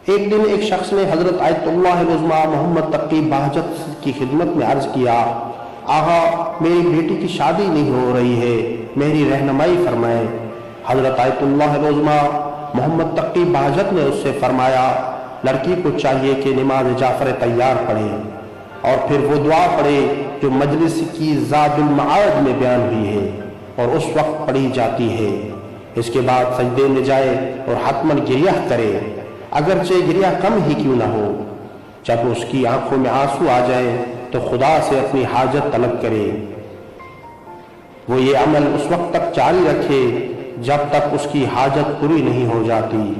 ایک دن ایک شخص نے حضرت آیت اللہ العظمیٰ محمد تقی بہجت کی خدمت میں عرض کیا، آقا میری بیٹی کی شادی نہیں ہو رہی ہے، میری رہنمائی فرمائیں۔ حضرت آیت اللہ العظمیٰ محمد تقی بہجت نے اس سے فرمایا، لڑکی کو چاہیے کہ نماز جعفر تیار پڑھے اور پھر وہ دعا پڑھے جو مجلس کی زاد المعاد میں بیان ہوئی ہے اور اس وقت پڑھی جاتی ہے۔ اس کے بعد سجدے میں جائے اور حتماً گریہ کرے، اگرچہ گریہ کم ہی کیوں نہ ہو۔ جب اس کی آنکھوں میں آنسو آ جائے تو خدا سے اپنی حاجت طلب کرے۔ وہ یہ عمل اس وقت تک جاری رکھے جب تک اس کی حاجت پوری نہیں ہو جاتی۔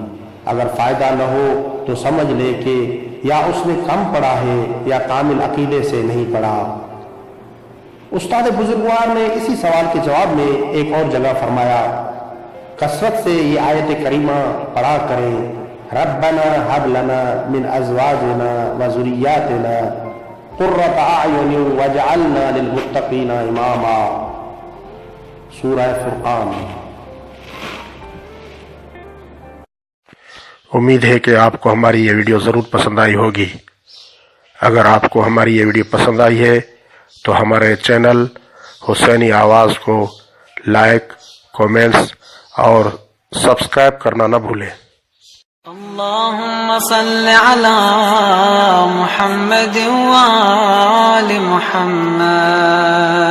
اگر فائدہ نہ ہو تو سمجھ لے کہ یا اس نے کم پڑھا ہے یا کامل عقیدے سے نہیں پڑھا۔ استاد بزرگوار نے اسی سوال کے جواب میں ایک اور جگہ فرمایا، کثرت سے یہ آیت کریمہ پڑھا کریں، ربنا ہب لنا من ازواجنا وذریاتنا قرۃ اعین واجعلنا للمتقین اماما، سورہ فرقان۔ امید ہے کہ آپ کو ہماری یہ ویڈیو ضرور پسند آئی ہوگی۔ اگر آپ کو ہماری یہ ویڈیو پسند آئی ہے تو ہمارے چینل حسینی آواز کو لائک، کومنٹس اور سبسکرائب کرنا نہ بھولیں۔ اللهم صل على محمد وآل محمد۔